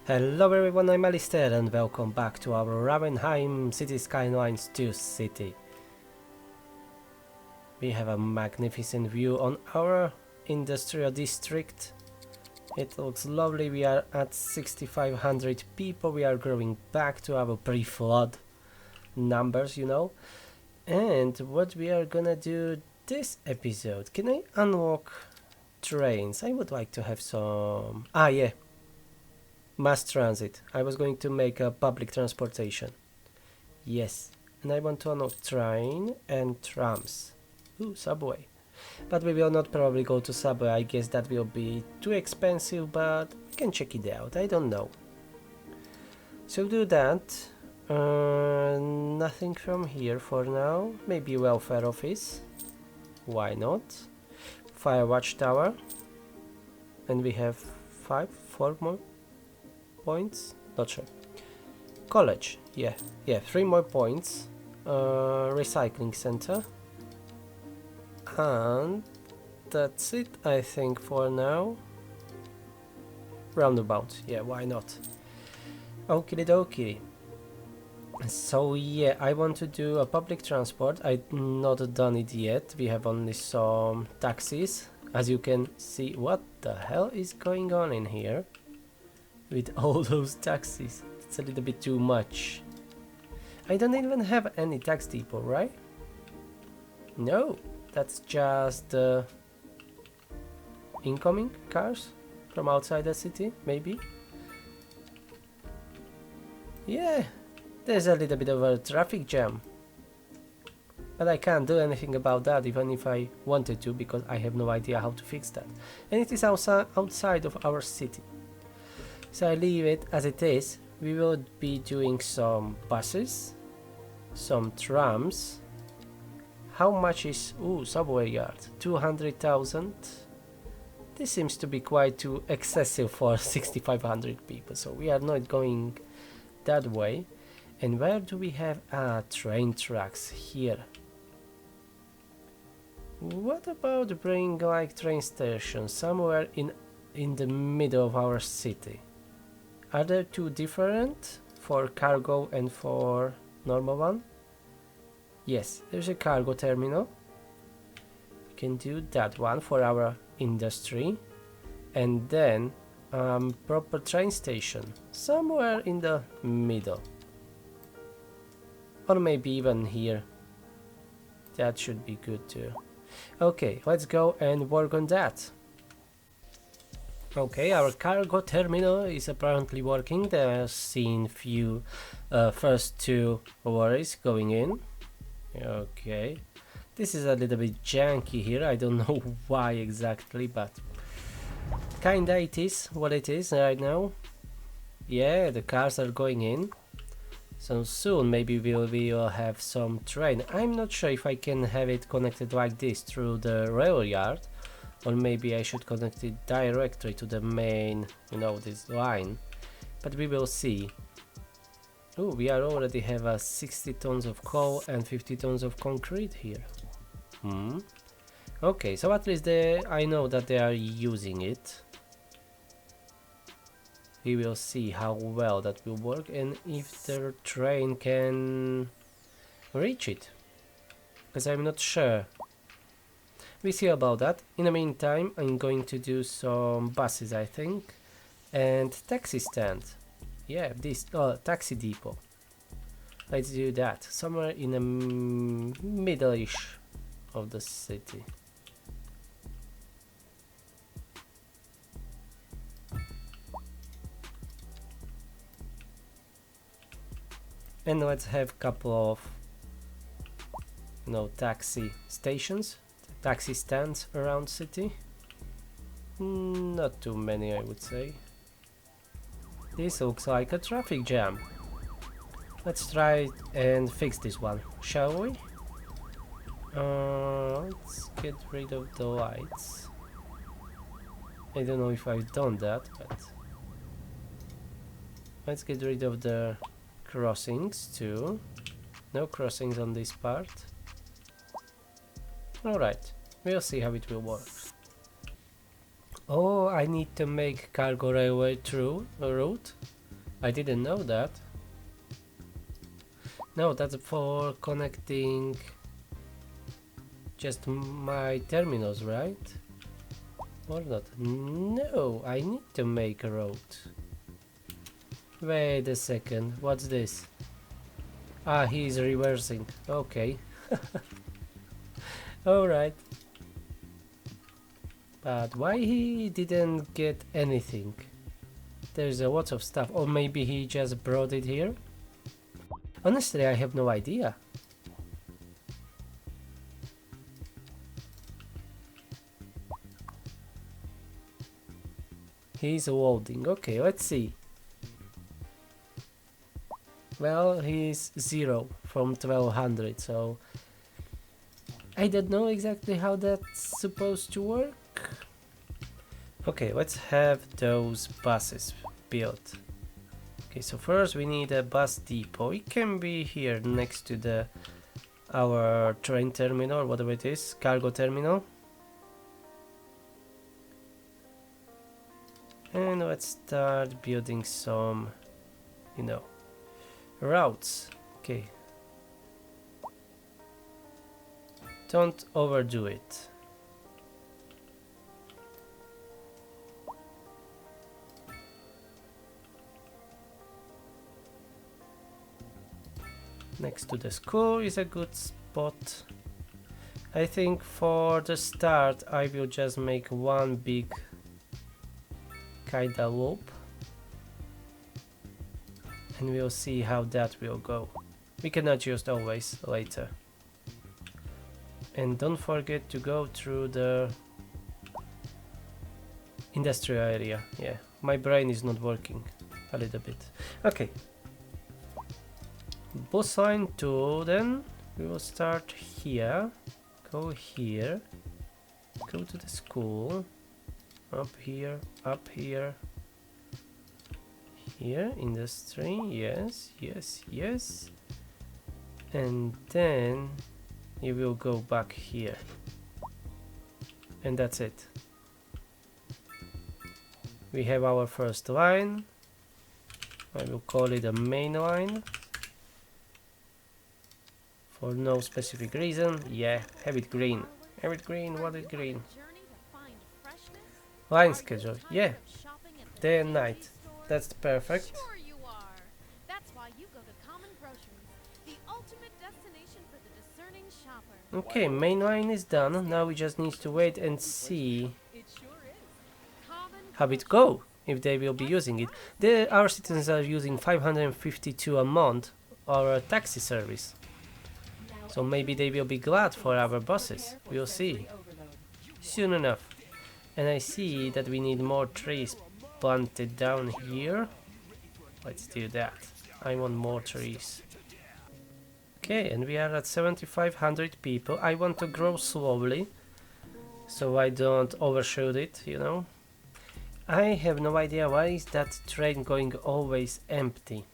Hello everyone, I'm Alistair and welcome back to our Ravenheim City Skylines 2 city. We have a magnificent view on our industrial district. It looks lovely. We are at 6,500 people. We are growing back to our pre-flood numbers, you know. And what we are gonna do this episode, can I unlock trains? I would like to have some... yeah. Mass transit. I was going to make a public transportation. Yes. And I want to unlock train and trams. Ooh, subway. But we will not probably go to subway. I guess that will be too expensive, but we can check it out. I don't know. So do that. Nothing from here for now. Maybe welfare office. Why not? Fire watchtower. And we have 4 more points, not sure. College, yeah, 3 more points. Recycling center, and that's it, I think, for now. Roundabout, yeah, why not? Okie dokie. So yeah, I want to do a public transport. I've not done it yet. We have only some taxis. As you can see, what the hell is going on in here? With all those taxis, it's a little bit too much. I don't even have any tax depot, right? No, that's just the incoming cars from outside the city, maybe. Yeah, there's a little bit of a traffic jam. But I can't do anything about that, even if I wanted to, because I have no idea how to fix that. And it is outside of our city. So I leave it as it is. We will be doing some buses, some trams. How much is... subway yard, 200,000. This seems to be quite too excessive for 6,500 people, so we are not going that way. And where do we have train tracks? Here. What about bringing like train station somewhere in the middle of our city? Are there two different for cargo and for normal one? Yes, there's a cargo terminal. We can do that one for our industry. And then proper train station somewhere in the middle. Or maybe even here. That should be good too. Okay, let's go and work on that. Okay, our cargo terminal is apparently working. There's seen few first 2 lorries going in. Okay, this is a little bit janky here. I don't know why exactly, but kinda it is what it is right now. Yeah, the cars are going in. So soon maybe we'll have some train. I'm not sure if I can have it connected like this through the rail yard. Or maybe I should connect it directly to the main, this line. But we will see. We already have 60 tons of coal and 50 tons of concrete here. Okay, so at least I know that they are using it. We will see how well that will work and if the train can reach it. Because I'm not sure. We see about that. In the meantime, I'm going to do some buses, I think, and taxi stand. Yeah, this taxi depot. Let's do that somewhere in the middle-ish of the city. And let's have a couple of, taxi stations. Taxi stands around city. Not too many, I would say. This looks like a traffic jam. Let's try and fix this one, shall we? Let's get rid of the lights. I don't know if I've done that, but let's get rid of the crossings too. No crossings on this part. Alright, we'll see how it will work. Oh, I need to make cargo railway through a route. I didn't know that. No, that's for connecting just my terminals, right? Or not? No, I need to make a road. Wait a second, what's this? Ah, he's reversing. Okay. Alright. But why he didn't get anything? There's a lot of stuff. Or maybe he just brought it here? Honestly, I have no idea. He's loading. Okay, let's see. Well, he's 0 from 1200, so I don't know exactly how that's supposed to work. Okay, let's have those buses built. Okay, so first we need a bus depot. It can be here next to our train terminal, or whatever it is, cargo terminal. And let's start building some, routes. Okay. Don't overdo it. Next to the school is a good spot. I think for the start I will just make one big kinda loop. And we'll see how that will go. We can adjust always later. And don't forget to go through the industrial area. Yeah, my brain is not working a little bit. Okay. Bus line 2, then we will start here, go here, go to the school, up here, here, industry, yes, and then you will go back here, and that's it. We have our first line. I will call it a main line. For no specific reason. Yeah, have it green. Have it green, what is green? Line schedule, yeah. Day and night. That's perfect. Okay, main line is done. Now we just need to wait and see how it go, if they will be using it. Our citizens are using 552 a month, our taxi service. So maybe they will be glad for our buses. We'll see. Soon enough. And I see that we need more trees planted down here. Let's do that. I want more trees. Okay, and we are at 7,500 people. I want to grow slowly, so I don't overshoot it, I have no idea why is that train going always empty.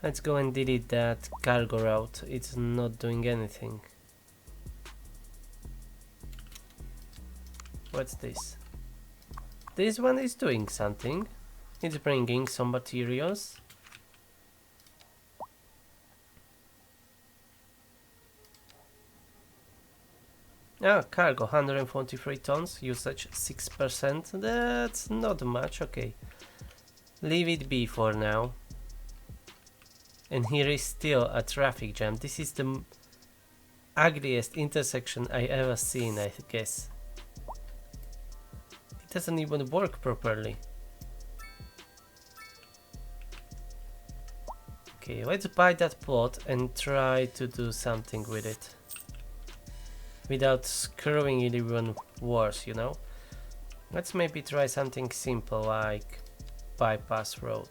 Let's go and delete that cargo route. It's not doing anything. What's this? This one is doing something. It's bringing some materials. Ah, cargo 143 tons, usage 6%. That's not much, okay. Leave it be for now. And here is still a traffic jam. This is the ugliest intersection I ever seen, I guess. It doesn't even work properly. Okay, let's buy that plot and try to do something with it. Without screwing it even worse, Let's maybe try something simple like bypass road.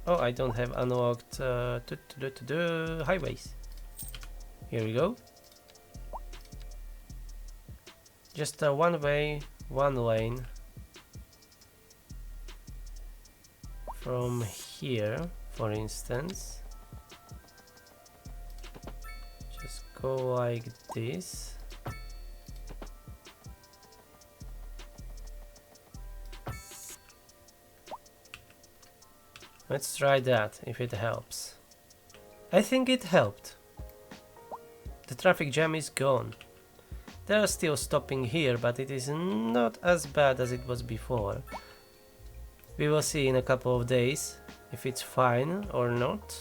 Oh, I don't have unlocked highways. Here we go. Just a one way, one lane. From here, for instance. Just go like this. Let's try that, if it helps. I think it helped. The traffic jam is gone. They are still stopping here, but it is not as bad as it was before. We will see in a couple of days if it's fine or not.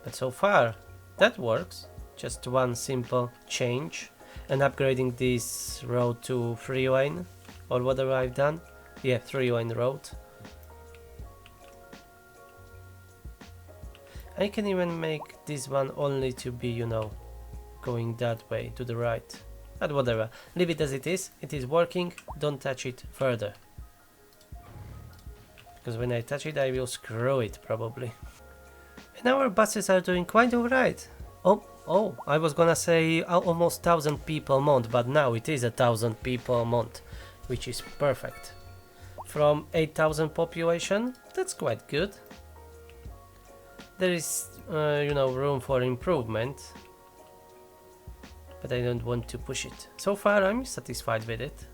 But so far, that works. Just one simple change and upgrading this road to 3-lane or whatever I've done. Yeah, 3-lane road. I can even make this one only to be, you know, going that way to the right. But whatever, leave it as it is working, don't touch it further. Because when I touch it I will screw it probably. And our buses are doing quite alright. Oh, I was gonna say almost 1,000 people a month, but now it is 1,000 people a month, which is perfect. From 8,000 population, that's quite good. There is, you know, room for improvement. But I don't want to push it. So far I'm satisfied with it.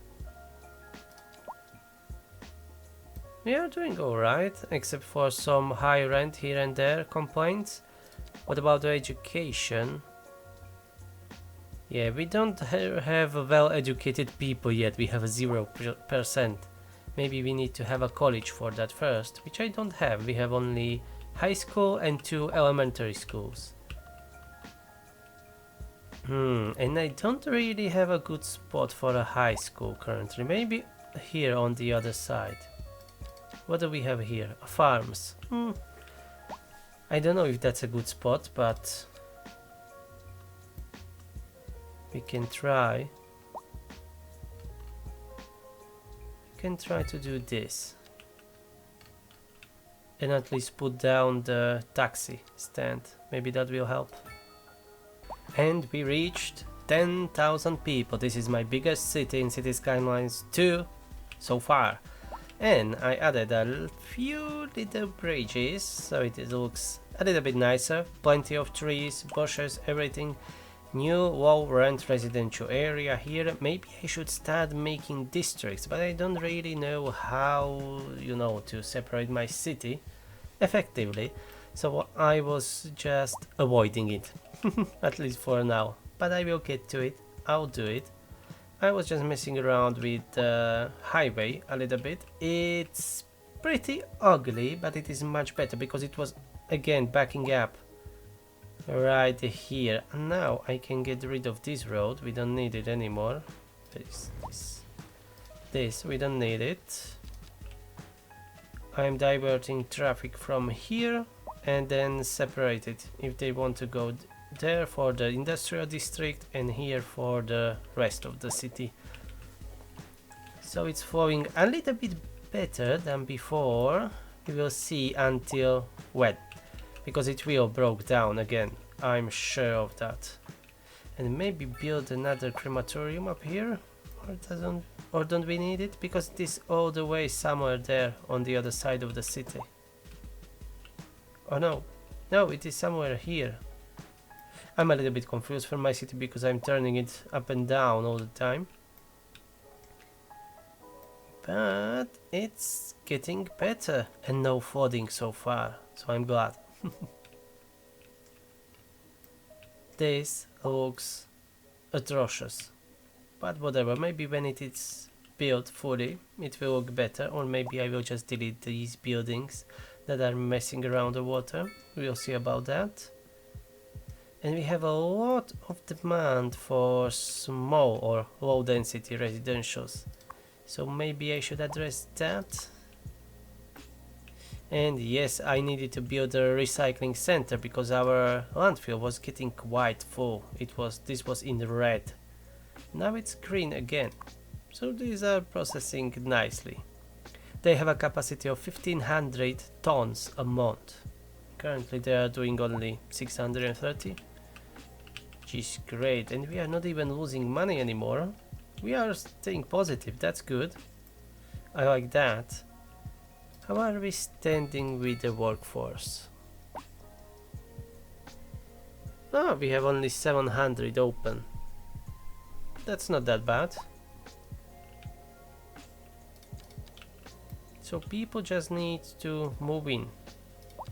We are doing alright, except for some high rent here and there complaints. What about the education? Yeah, we don't have well-educated people yet, we have 0%. Maybe we need to have a college for that first, which I don't have. We have only high school and 2 elementary schools. And I don't really have a good spot for a high school currently. Maybe here on the other side. What do we have here? Farms. I don't know if that's a good spot, but we can try. We can try to do this. And at least put down the taxi stand. Maybe that will help. And we reached 10,000 people. This is my biggest city in City Skylines 2 so far. And I added a few little bridges, so it looks a little bit nicer. Plenty of trees, bushes, everything. New low rent residential area here. Maybe I should start making districts, but I don't really know how, you know, to separate my city effectively. So I was just avoiding it. At least for now, but I will get to it. I'll do it. I was just messing around with the highway a little bit. It's pretty ugly, but it is much better because it was again backing up right here. And now I can get rid of this road. We don't need it anymore. This we don't need it. I'm diverting traffic from here and then separate it if they want to go there for the industrial district and here for the rest of the city. So it's flowing a little bit better than before. We will see until when, because it will broke down again, I'm sure of that. And maybe build another crematorium up here, or don't we need it, because it is all the way somewhere there on the other side of the city. Oh no, it is somewhere here. I'm a little bit confused for my city because I'm turning it up and down all the time. But it's getting better and no flooding so far, so I'm glad. This looks atrocious, but whatever, maybe when it is built fully it will look better, or maybe I will just delete these buildings that are messing around the water. We'll see about that. And we have a lot of demand for small or low density residentials, so maybe I should address that. And yes, I needed to build a recycling center because our landfill was getting quite full. This was in red, now it's green again, so these are processing nicely. They have a capacity of 1500 tons a month. Currently they are doing only 630, which is great, and we are not even losing money anymore. We are staying positive, that's good. I like that. How are we standing with the workforce? Oh, we have only 700 open. That's not that bad. So people just need to move in.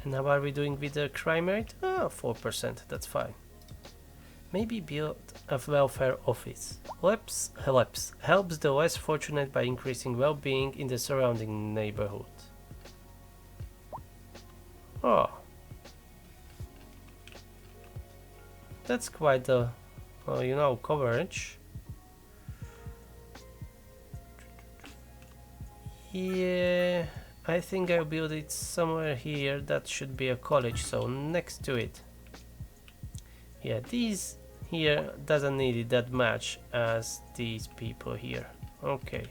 And how are we doing with the crime rate? Oh, 4%, that's fine. Maybe build a welfare office. Helps the less fortunate by increasing well-being in the surrounding neighborhood. Oh. That's quite a, coverage. Yeah, I think I'll build it somewhere here. That should be a college, so next to it. Yeah, these here doesn't need it that much as these people here. Okay.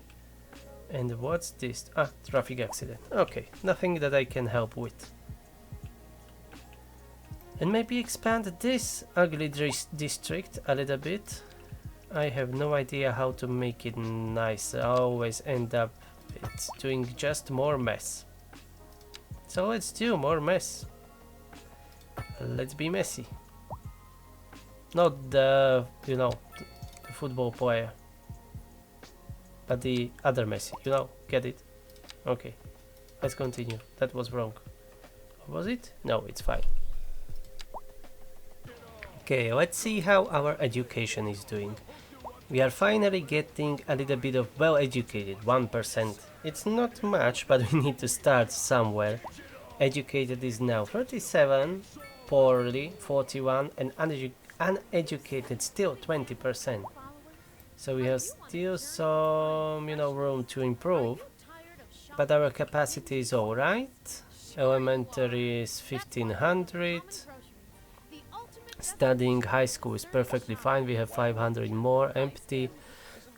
And what's this? Ah, traffic accident. Okay, nothing that I can help with. And maybe expand this ugly district a little bit. I have no idea how to make it nice. I always end up doing just more mess. So let's do more mess. Let's be messy. Not the, the football player, but the other Messi, get it? Okay, let's continue. That was wrong. Or was it? No, it's fine. Okay, let's see how our education is doing. We are finally getting a little bit of well-educated, 1%. It's not much, but we need to start somewhere. Educated is now 37, poorly 41, and uneducated still 20%. So we have still some, room to improve, but our capacity is alright. Elementary is 1500. Studying high school is perfectly fine. We have 500 more empty.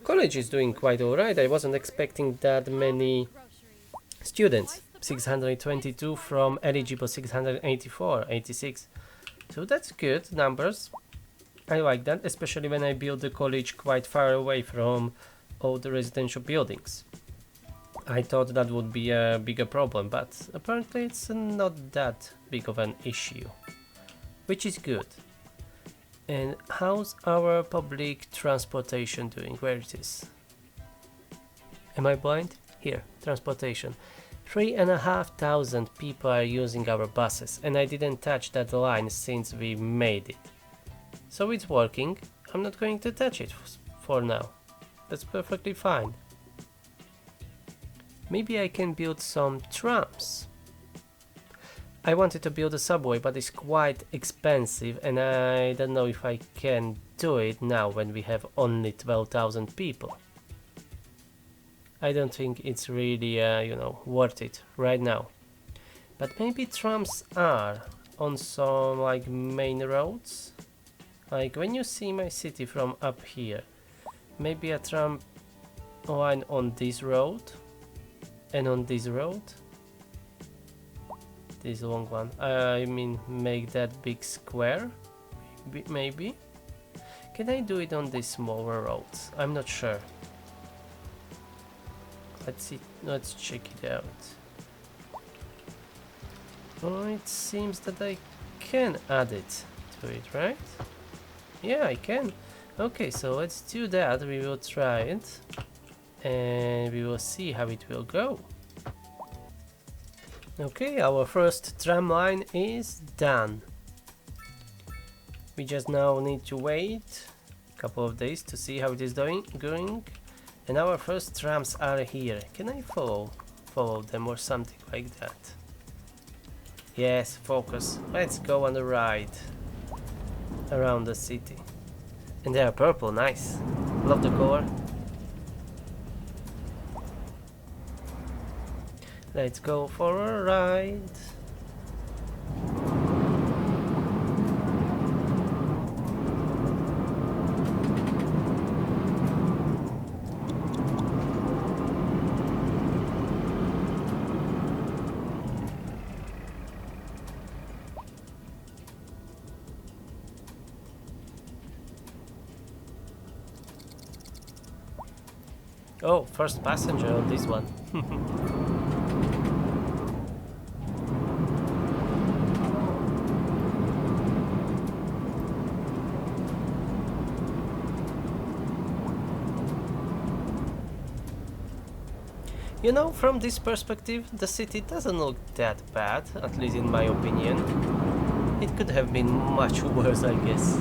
College is doing quite alright. I wasn't expecting that many students. 622 from eligible 684, 86. So that's good numbers. I like that, especially when I built the college quite far away from all the residential buildings. I thought that would be a bigger problem, but apparently it's not that big of an issue, which is good. And how's our public transportation doing? Where it is? Am I blind? Here, transportation. 3,500 people are using our buses, and I didn't touch that line since we made it. So it's working. I'm not going to touch it for now. That's perfectly fine. Maybe I can build some trams. I wanted to build a subway, but it's quite expensive, and I don't know if I can do it now when we have only 12,000 people. I don't think it's really, worth it right now. But maybe trams are on some main roads. Like when you see my city from up here, maybe a tram line on this road and on this road. This long one. I mean, make that big square. Maybe. Can I do it on these smaller roads? I'm not sure. Let's see. Let's check it out. Oh, it seems that I can add it to it, right? Yeah, I can. Okay, so let's do that. We will try it and we will see how it will go. Okay, our first tram line is done. We just now need to wait a couple of days to see how it is going. And our first trams are here. Can I follow them or something like that? Yes, focus. Let's go on a ride around the city. And they are purple, nice. Love the color. Let's go for a ride. Oh, first passenger on this one. You know, from this perspective, the city doesn't look that bad, at least in my opinion. It could have been much worse, I guess.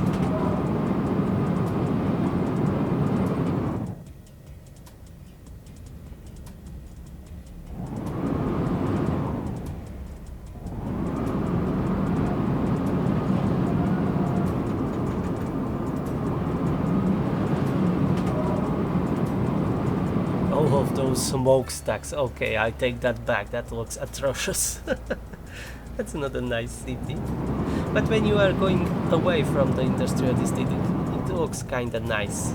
All of those smokestacks. Okay, I take that back. That looks atrocious. That's not a nice city. But when you are going away from the industrial district, it looks kinda nice.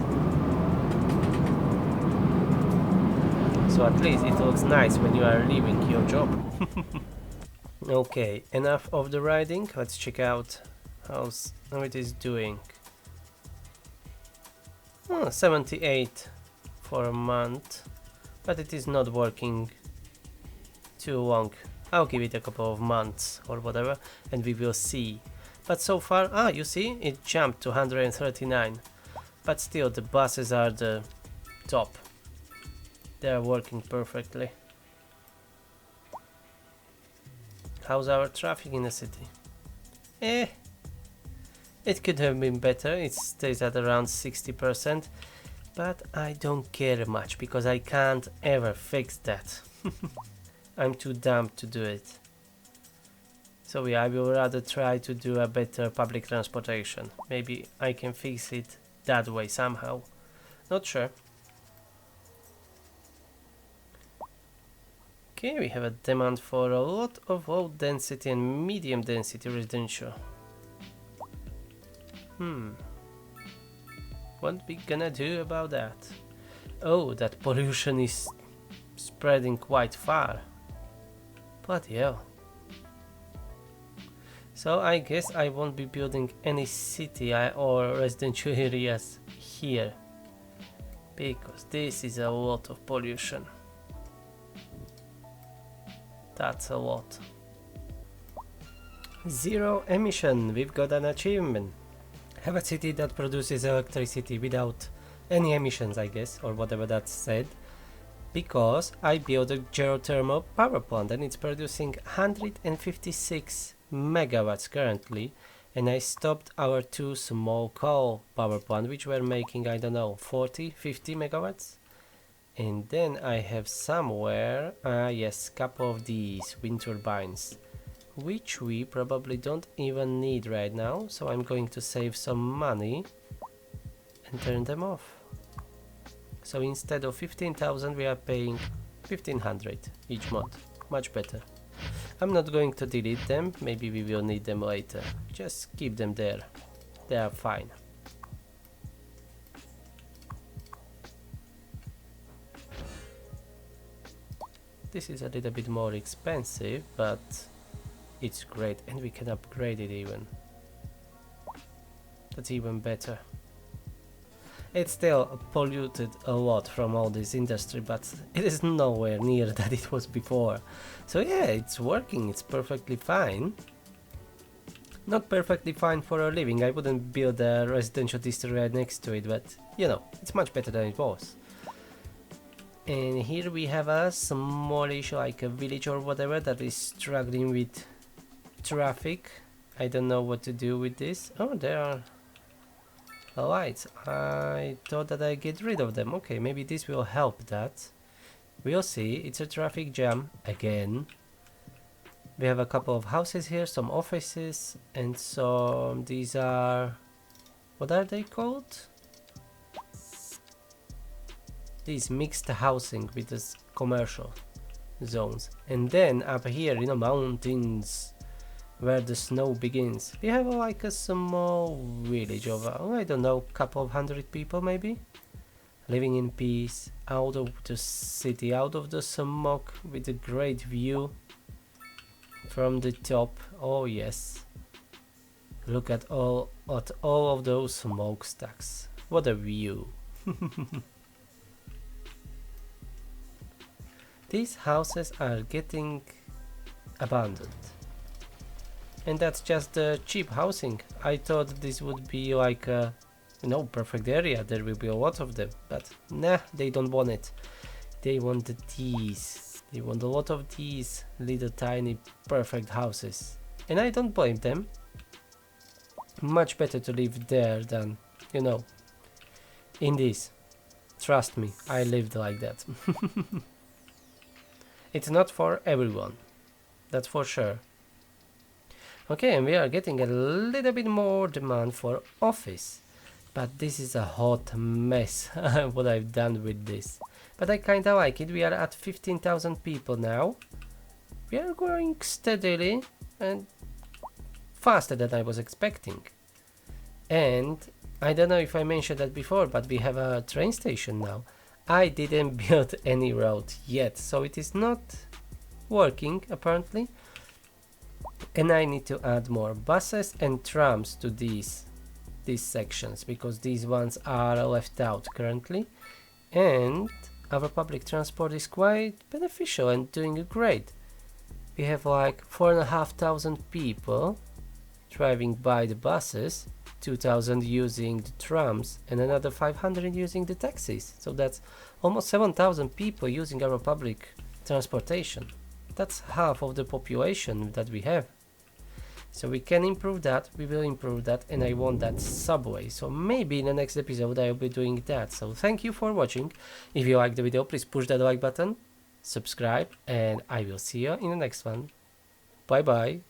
So at least it looks nice when you are leaving your job. Okay, enough of the riding. Let's check out how it is doing. 78 for a month, but it is not working too long. I'll give it a couple of months or whatever and we will see. But so far, you see, it jumped to 139, but still the buses are the top. They are working perfectly. How's our traffic in the city? It could have been better. It stays at around 60%, but I don't care much because I can't ever fix that. I'm too dumb to do it. So yeah, I will rather try to do a better public transportation. Maybe I can fix it that way somehow. Not sure. Okay, we have a demand for a lot of low density and medium density residential. What we gonna do about that? Oh, that pollution is spreading quite far. Bloody hell. So I guess I won't be building any city or residential areas here, because this is a lot of pollution. That's a lot. Zero emission, we've got an achievement. Have a city that produces electricity without any emissions, I guess, or whatever that's said. Because I built a geothermal power plant and it's producing 156 megawatts currently, and I stopped our two small coal power plant which were making, I don't know, 40-50 megawatts. And then I have somewhere, yes, couple of these wind turbines, which we probably don't even need right now, so I'm going to save some money and turn them off. So instead of 15,000 we are paying 1500 each month. Much better. I'm not going to delete them, maybe we will need them later. Just keep them there. They are fine. This is a little bit more expensive, but it's great and we can upgrade it even. That's even better. It's still polluted a lot from all this industry, but it is nowhere near that it was before. So yeah, it's working, it's perfectly fine. Not perfectly fine for a living, I wouldn't build a residential district right next to it, but you know, it's much better than it was. And here we have a smallish, like a village or whatever, that is struggling with traffic. I don't know what to do with this. Oh, there are lights. I thought that I get rid of them. Okay, maybe this will help that. We'll see. It's a traffic jam again. We have a couple of houses here, some offices, and some, these are, what are they called? These mixed housing with this commercial zones. And then up here in the mountains where the snow begins, we have like a small village of, I don't know, couple of hundred people maybe, living in peace, out of the city, out of the smoke, with a great view from the top. Oh yes, look at all of those smokestacks. What a view. These houses are getting abandoned. And that's just the cheap housing. I thought this would be like a, you know, perfect area. There will be a lot of them, but nah, they don't want it. They want these. They want a lot of these little tiny perfect houses. And I don't blame them. Much better to live there than, you know, in this. Trust me, I lived like that. It's not for everyone. That's for sure. Okay, and we are getting a little bit more demand for office. But this is a hot mess, what I've done with this. But I kinda like it. We are at 15,000 people now. We are growing steadily and faster than I was expecting. And I don't know if I mentioned that before, but we have a train station now. I didn't build any road yet, so it is not working apparently. And I need to add more buses and trams to these sections, because these ones are left out currently. And our public transport is quite beneficial and doing great. We have like 4,500 people driving by the buses, 2,000 using the trams, and another 500 using the taxis. So that's almost 7,000 people using our public transportation. That's half of the population that we have. So we can improve that, we will improve that, and I want that subway. So maybe in the next episode I'll be doing that. So thank you for watching. If you liked the video, please push that like button, subscribe, and I will see you in the next one. Bye bye.